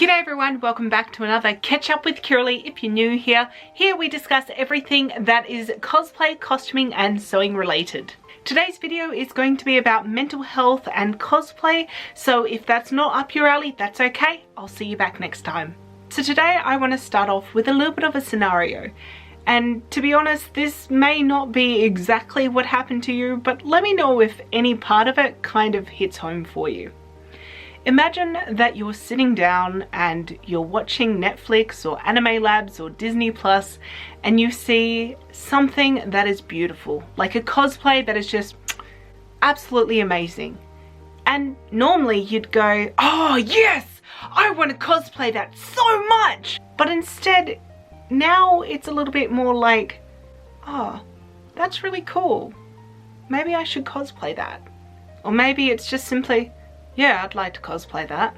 G'day everyone, welcome back to another Catch Up with Kiralee. If you're new here we discuss everything that is cosplay, costuming and sewing related. Today's video is going to be about mental health and cosplay, so if that's not up your alley, that's okay. I'll see you back next time. So today I want to start off with a little bit of a scenario. And to be honest, this may not be exactly what happened to you, but let me know if any part of it kind of hits home for you. Imagine that you're sitting down and you're watching Netflix or Anime Labs or Disney Plus and you see something that is beautiful, like a cosplay that is just absolutely amazing. And normally you'd go, oh yes, I want to cosplay that so much. But instead, now it's a little bit more like, oh, that's really cool. Maybe I should cosplay that. Or maybe it's just simply, yeah, I'd like to cosplay that.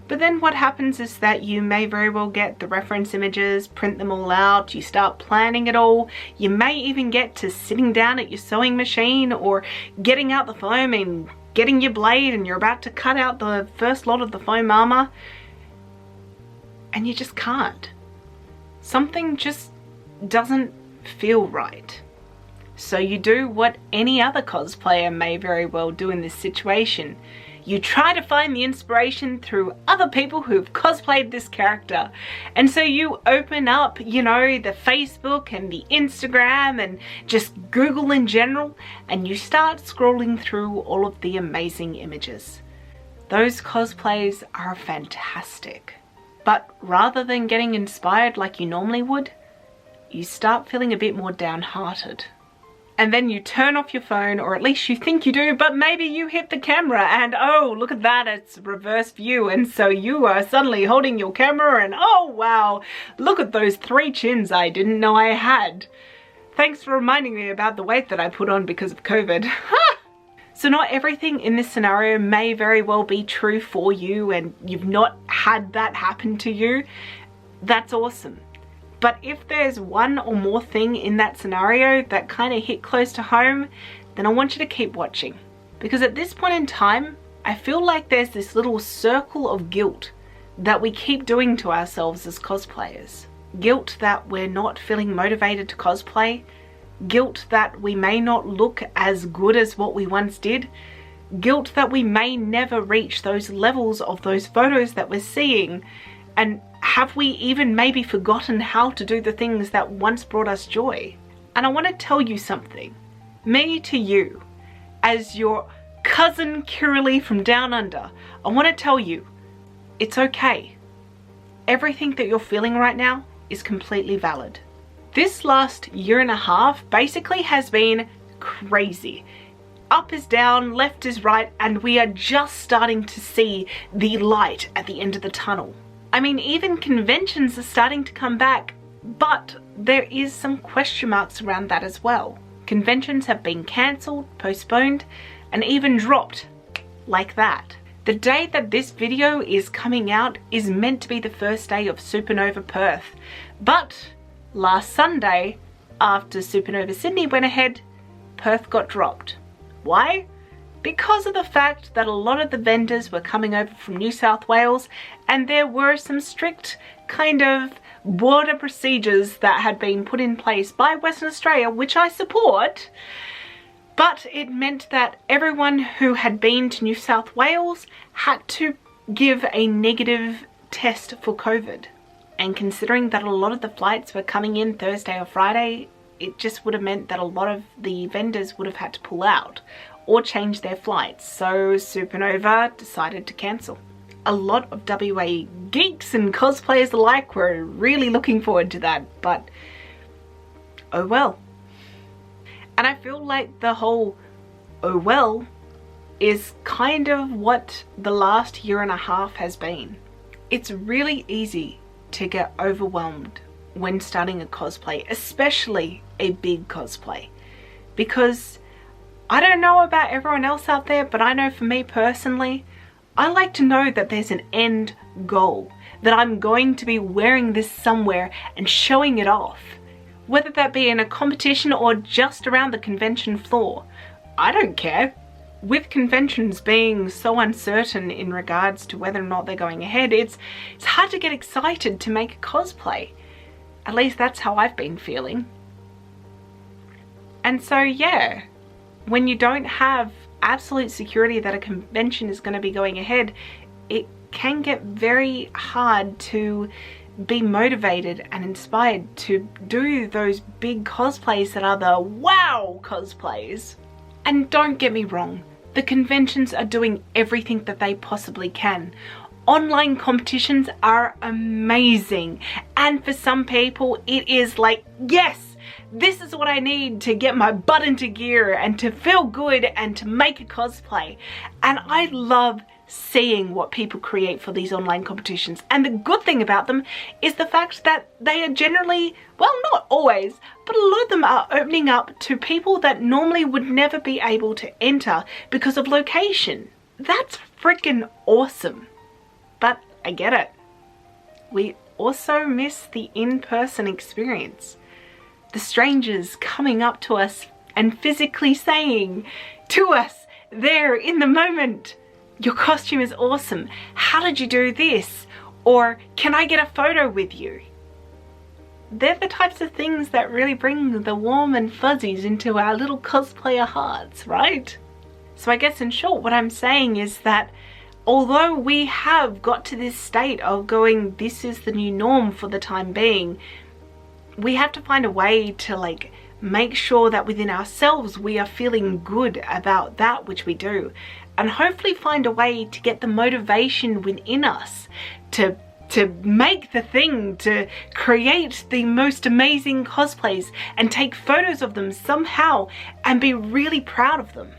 But then what happens is that you may very well get the reference images, print them all out, you start planning it all. You may even get to sitting down at your sewing machine or getting out the foam and getting your blade and you're about to cut out the first lot of the foam armor. And you just can't. Something just doesn't feel right. So you do what any other cosplayer may very well do in this situation. You try to find the inspiration through other people who've cosplayed this character. And so you open up, the Facebook and the Instagram and just Google in general, and you start scrolling through all of the amazing images. Those cosplays are fantastic. But rather than getting inspired like you normally would, you start feeling a bit more downhearted. And then you turn off your phone, or at least you think you do, but maybe you hit the camera and oh, look at that, it's reverse view. And so you are suddenly holding your camera and oh wow, look at those 3 chins I didn't know I had. Thanks for reminding me about the weight that I put on because of COVID. So not everything in this scenario may very well be true for you and you've not had that happen to you. That's awesome. But if there's one or more thing in that scenario that kind of hit close to home, then I want you to keep watching. Because at this point in time, I feel like there's this little circle of guilt that we keep doing to ourselves as cosplayers. Guilt that we're not feeling motivated to cosplay. Guilt that we may not look as good as what we once did. Guilt that we may never reach those levels of those photos that we're seeing. And have we even maybe forgotten how to do the things that once brought us joy? And I want to tell you something. Me to you, as your cousin Kiralee from Down Under, I want to tell you, it's okay. Everything that you're feeling right now is completely valid. This last year and a half basically has been crazy. Up is down, left is right, and we are just starting to see the light at the end of the tunnel. I mean, even conventions are starting to come back, but there is some question marks around that as well. Conventions have been cancelled, postponed, and even dropped like that. The day that this video is coming out is meant to be the first day of Supernova Perth, but last Sunday, after Supernova Sydney went ahead, Perth got dropped. Why? Because of the fact that a lot of the vendors were coming over from New South Wales and there were some strict kind of border procedures that had been put in place by Western Australia, which I support, but it meant that everyone who had been to New South Wales had to give a negative test for COVID. And considering that a lot of the flights were coming in Thursday or Friday, it just would have meant that a lot of the vendors would have had to pull out or change their flights, so Supernova decided to cancel. A lot of WA geeks and cosplayers alike were really looking forward to that, but oh well. And I feel like the whole oh well is kind of what the last year and a half has been. It's really easy to get overwhelmed when starting a cosplay, especially a big cosplay, because I don't know about everyone else out there, but I know for me personally, I like to know that there's an end goal, that I'm going to be wearing this somewhere and showing it off. Whether that be in a competition or just around the convention floor, I don't care. with conventions being so uncertain in regards to whether or not they're going ahead, it's hard to get excited to make a cosplay. At least that's how I've been feeling. And so yeah, when you don't have absolute security that a convention is going to be going ahead, it can get very hard to be motivated and inspired to do those big cosplays that are the wow cosplays. And don't get me wrong, the conventions are doing everything that they possibly can. Online competitions are amazing, and for some people it is like, yes, this is what I need to get my butt into gear and to feel good and to make a cosplay. And I love seeing what people create for these online competitions. And the good thing about them is the fact that they are generally, well, not always, but a lot of them are opening up to people that normally would never be able to enter because of location. That's freaking awesome. But I get it. We also miss the in-person experience. The strangers coming up to us and physically saying to us there in the moment, your costume is awesome. How did you do this? Or can I get a photo with you? They're the types of things that really bring the warm and fuzzies into our little cosplayer hearts, right? So I guess in short, what I'm saying is that although we have got to this state of going, this is the new norm for the time being, we have to find a way to like make sure that within ourselves we are feeling good about that which we do, and hopefully find a way to get the motivation within us to make the thing, to create the most amazing cosplays and take photos of them somehow and be really proud of them.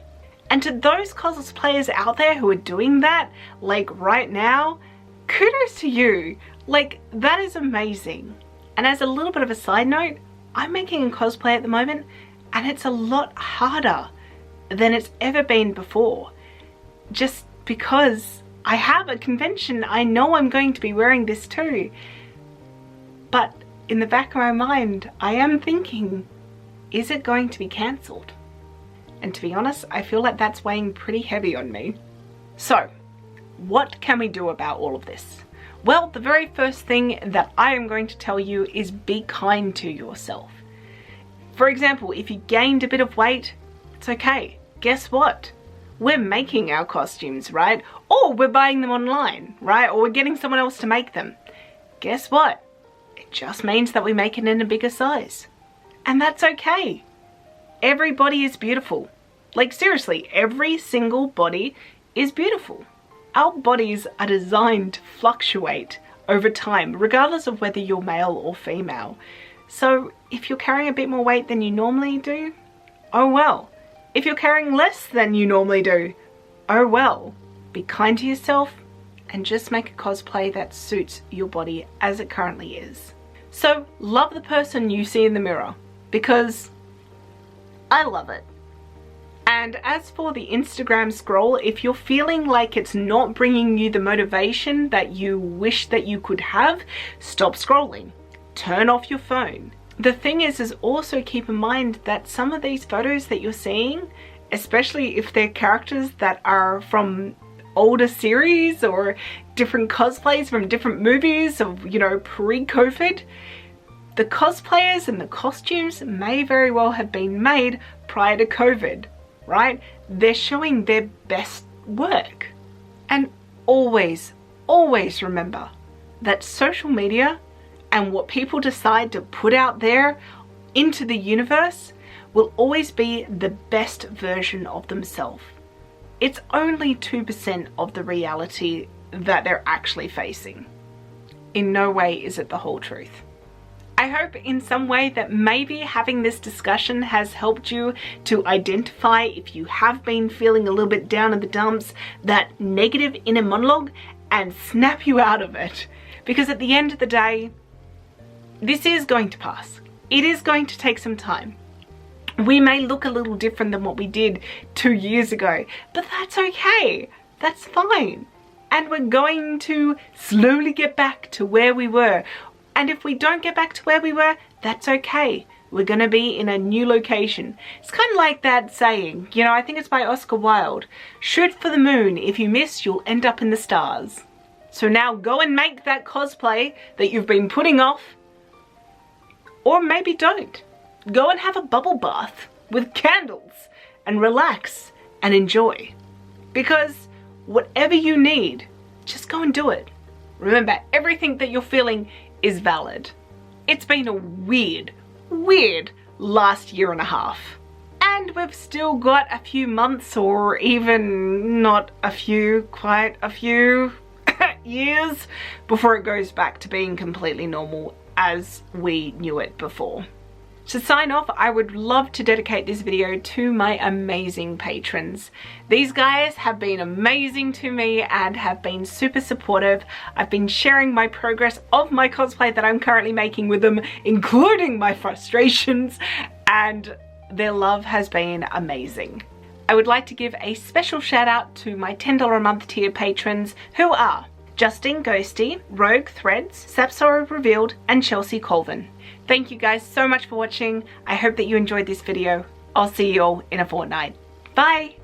And to those cosplayers out there who are doing that, like right now, kudos to you. Like, that is amazing. And as a little bit of a side note, I'm making a cosplay at the moment and it's a lot harder than it's ever been before. Just because I have a convention, I know I'm going to be wearing this too. But in the back of my mind, I am thinking, is it going to be cancelled? And to be honest, I feel like that's weighing pretty heavy on me. So, what can we do about all of this? Well, the very first thing that I am going to tell you is be kind to yourself. For example, if you gained a bit of weight, it's okay. Guess what? We're making our costumes, right? Or we're buying them online, right? Or we're getting someone else to make them. Guess what? It just means that we make it in a bigger size. And that's okay. Everybody is beautiful. Like seriously, every single body is beautiful. Our bodies are designed to fluctuate over time, regardless of whether you're male or female. So if you're carrying a bit more weight than you normally do, oh well. If you're carrying less than you normally do, oh well. Be kind to yourself and just make a cosplay that suits your body as it currently is. So love the person you see in the mirror, because I love it. And as for the Instagram scroll, if you're feeling like it's not bringing you the motivation that you wish that you could have, stop scrolling. Turn off your phone. The thing is also keep in mind that some of these photos that you're seeing, especially if they're characters that are from older series or different cosplays from different movies of, you know, pre-COVID, the cosplayers and the costumes may very well have been made prior to COVID, right? They're showing their best work. And always, always remember that social media and what people decide to put out there into the universe will always be the best version of themselves. It's only 2% of the reality that they're actually facing. In no way is it the whole truth. I hope in some way that maybe having this discussion has helped you to identify if you have been feeling a little bit down in the dumps, that negative inner monologue, and snap you out of it. Because at the end of the day, this is going to pass. It is going to take some time. We may look a little different than what we did 2 years ago, but that's okay. That's fine. And we're going to slowly get back to where we were. And if we don't get back to where we were, that's okay. we're gonna be in a new location. It's kind of like that saying, you know, I think it's by Oscar Wilde, shoot for the moon, if you miss you'll end up in the stars. So now go and make that cosplay that you've been putting off, or maybe don't. Go and have a bubble bath with candles and relax and enjoy. Because whatever you need, just go and do it. Remember, everything that you're feeling is valid. It's been a weird last year and a half. And we've still got a few months, or even not a few, quite a few years before it goes back to being completely normal as we knew it before. To sign off, I would love to dedicate this video to my amazing patrons. These guys have been amazing to me and have been super supportive. I've been sharing my progress of my cosplay that I'm currently making with them, including my frustrations, and their love has been amazing. I would like to give a special shout out to my $10 a month tier patrons, who are Justin Ghosty, Rogue Threads, Sapsoro Revealed, and Chelsea Colvin. Thank you guys so much for watching. I hope that you enjoyed this video. I'll see you all in a fortnight. Bye!